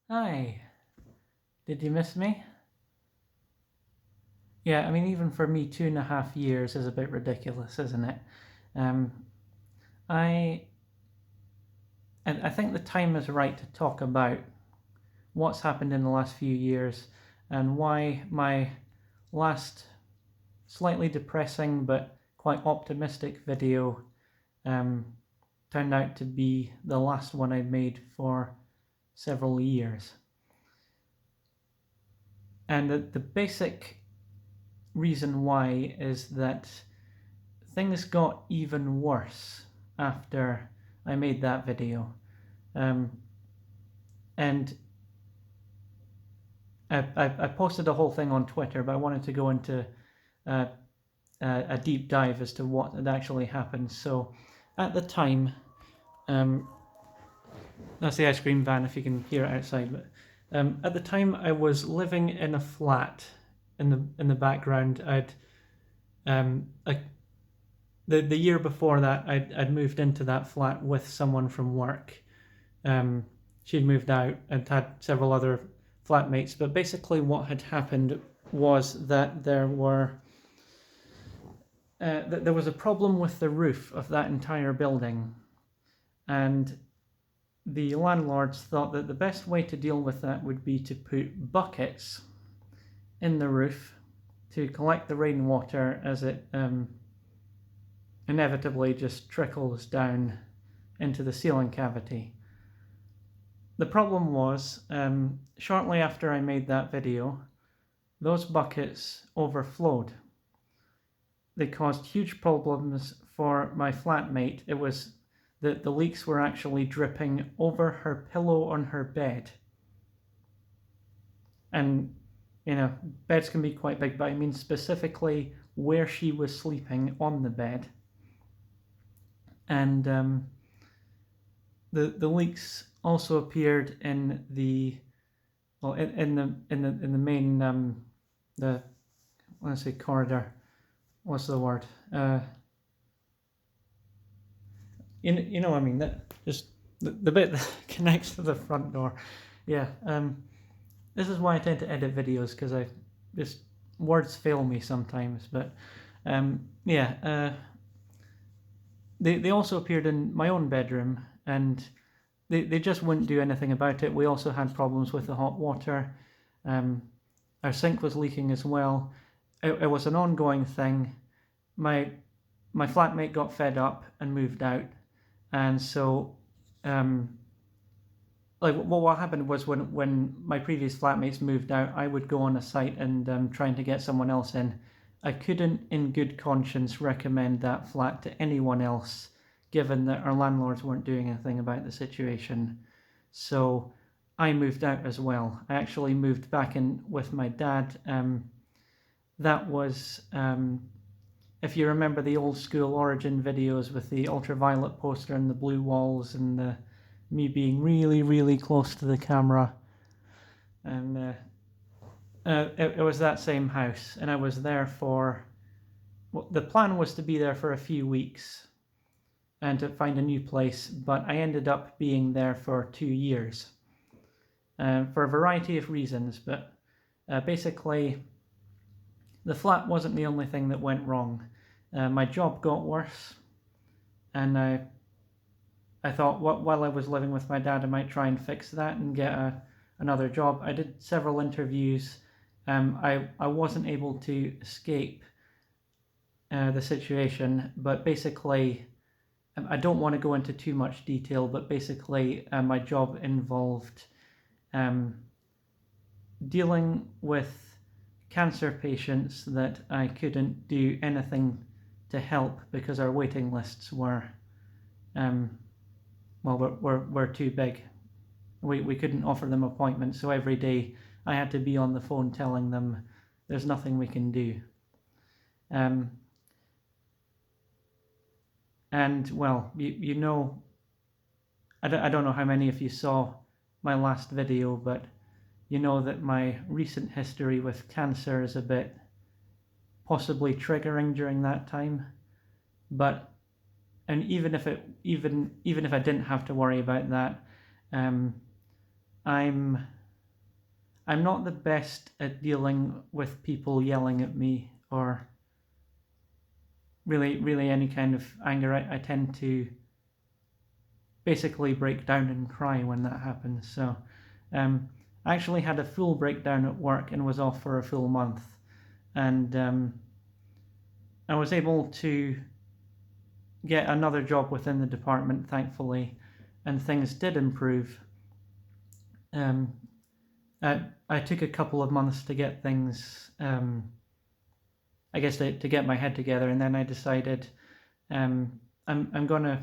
Hi, did you miss me? Yeah, I mean, even for me, 2.5 years is a bit ridiculous, isn't it? Um, I and I think the time is right to talk about what's happened in the last few years and why my last slightly depressing but quite optimistic video um, turned out to be the last one I'd made for several years. And the basic reason why is that things got even worse after I made that video. Um, and I posted a whole thing on Twitter, but I wanted to go into uh, a deep dive as to what had actually happened. So at the time, um, that's the ice cream van if you can hear it outside. But at the time, I was living in a flat. In the background, the year before that, I'd moved into that flat with someone from work. She'd moved out and had several other flatmates. But basically, what had happened was that there was a problem with the roof of that entire building, and the landlords thought that the best way to deal with that would be to put buckets in the roof to collect the rainwater as it inevitably just trickles down into the ceiling cavity. The problem was, shortly after I made that video, those buckets overflowed. They caused huge problems for my flatmate. It was that the leaks were actually dripping over her pillow on her bed. And, beds can be quite big, but I mean specifically where she was sleeping on the bed. And the leaks also appeared in the main the let's say corridor. What's the word? You know what I mean, that just the bit that connects to the front door. Yeah. This is why I tend to edit videos, because I just words fail me sometimes. But yeah. They also appeared in my own bedroom, and they just wouldn't do anything about it. We also had problems with the hot water. Our sink was leaking as well. It was an ongoing thing. My flatmate got fed up and moved out, and so what happened was when my previous flatmates moved out, I would go on a site and trying to get someone else in. I couldn't, in good conscience, recommend that flat to anyone else, given that our landlords weren't doing anything about the situation. So I moved out as well. I actually moved back in with my dad. That was, if you remember the old school Origin videos with the ultraviolet poster and the blue walls and me being really, really close to the camera. And it was that same house, and I was there for. Well, the plan was to be there for a few weeks and to find a new place, but I ended up being there for 2 years for a variety of reasons. But basically, the flat wasn't the only thing that went wrong. My job got worse, and I thought while I was living with my dad, I might try and fix that and get another job. I did several interviews. I wasn't able to escape the situation, but basically, I don't want to go into too much detail, but basically, my job involved dealing with cancer patients that I couldn't do anything to help because our waiting lists were were too big. We couldn't offer them appointments, so every day I had to be on the phone telling them there's nothing we can do. And well, you know, I don't know how many of you saw my last video, but you know that my recent history with cancer is a bit possibly triggering during that time. But and even if I didn't have to worry about that, I'm I'm not the best at dealing with people yelling at me or really any kind of anger. I tend to basically break down and cry when that happens. So I actually had a full breakdown at work and was off for a full month. And I was able to get another job within the department, thankfully, and things did improve. I took a couple of months to get things, I guess, to get my head together, and then I decided I'm going to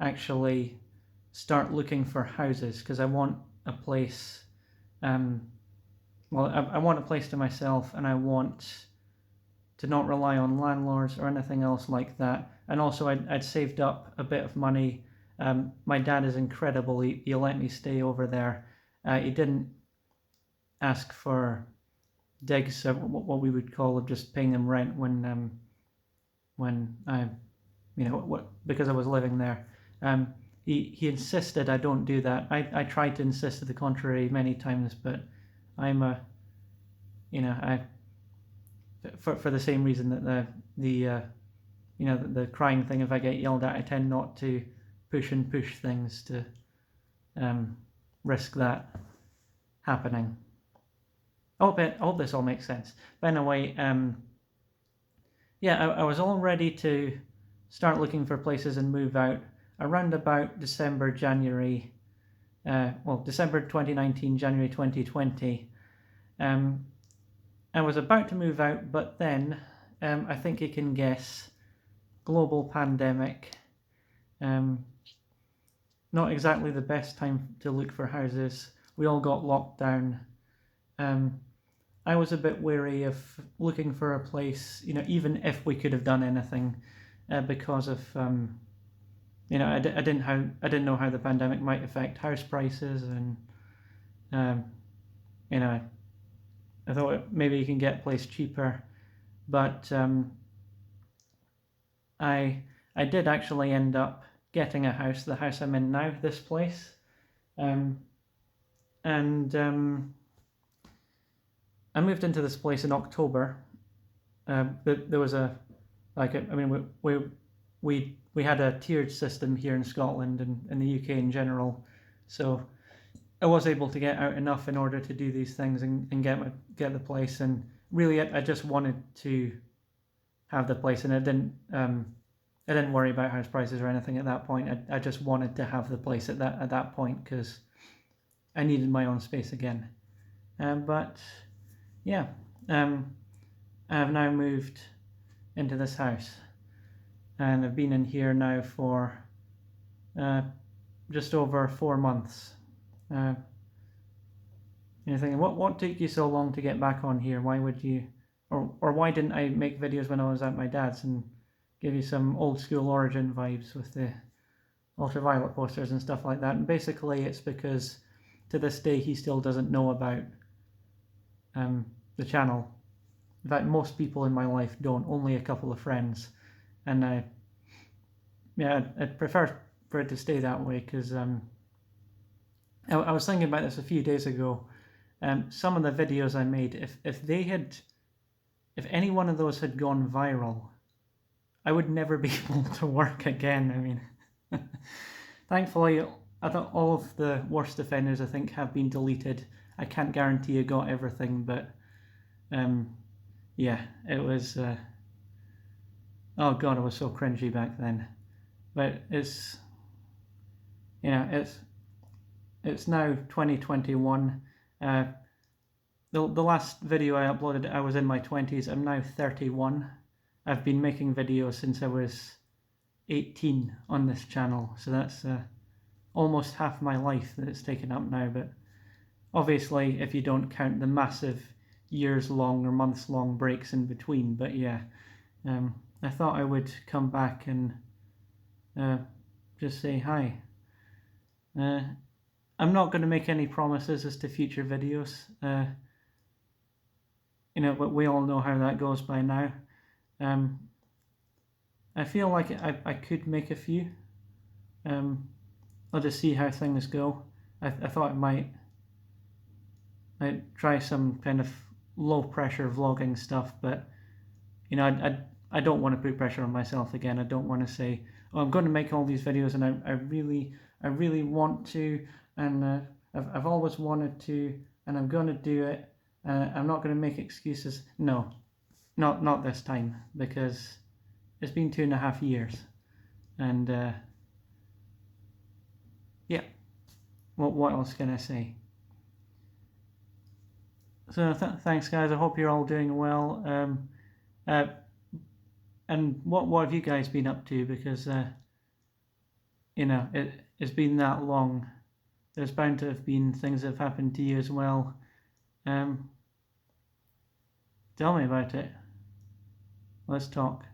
actually start looking for houses because I want a place. I want a place to myself, and I want to not rely on landlords or anything else like that. And also, I'd saved up a bit of money. My dad is incredible. He let me stay over there. He didn't ask for digs, what we would call just paying them rent when I, because I was living there. He insisted I don't do that. I tried to insist to the contrary many times, but I'm for the same reason that the crying thing. If I get yelled at, I tend not to push things to risk that happening. I hope this all makes sense. But anyway, I was all ready to start looking for places and move out around about December 2019, January 2020. I was about to move out, but then I think you can guess, global pandemic. Not exactly the best time to look for houses. We all got locked down. I was a bit wary of looking for a place, even if we could have done anything, because of I didn't know how the pandemic might affect house prices, and I thought maybe you can get a place cheaper, but I did actually end up getting a house, the house I'm in now, this place, and I moved into this place in October. There was we had a tiered system here in Scotland and in the UK in general, so I was able to get out enough in order to do these things and get the place. And really, I just wanted to have the place, and I didn't worry about house prices or anything at that point. I just wanted to have the place at that point because I needed my own space again. But yeah, I have now moved into this house, and I've been in here now for just over 4 months. You're thinking, what took you so long to get back on here? Why would you, or why didn't I make videos when I was at my dad's and give you some old school Origin vibes with the ultraviolet posters and stuff like that? And basically it's because to this day he still doesn't know about the channel. In fact, most people in my life don't, only a couple of friends. And I'd prefer for it to stay that way, because I was thinking about this a few days ago. Some of the videos I made, if any one of those had gone viral, I would never be able to work again. I mean, thankfully, I thought all of the worst offenders, I think, have been deleted. I can't guarantee I got everything, but it was. Oh god, it was so cringy back then. But it's now 2021. The last video I uploaded, I was in my 20s. I'm now 31. I've been making videos since I was 18 on this channel, so that's almost half my life that it's taken up now. But obviously, if you don't count the massive years-long or months-long breaks in between. But yeah, I thought I would come back and just say hi. I'm not going to make any promises as to future videos. But we all know how that goes by now. I feel like I could make a few. I'll just see how things go. I thought it might I try some kind of low pressure vlogging stuff, but you know, I don't want to put pressure on myself again. I don't want to say, oh, I'm going to make all these videos, and I really want to, and I've always wanted to, and I'm going to do it. I'm not going to make excuses. No, not this time, because it's been 2.5 years, and yeah, what else can I say? So thanks, guys. I hope you're all doing well. Uh, and what have you guys been up to? Because you know, it's been that long. There's bound to have been things that have happened to you as well. Um, Tell me about it. Let's talk.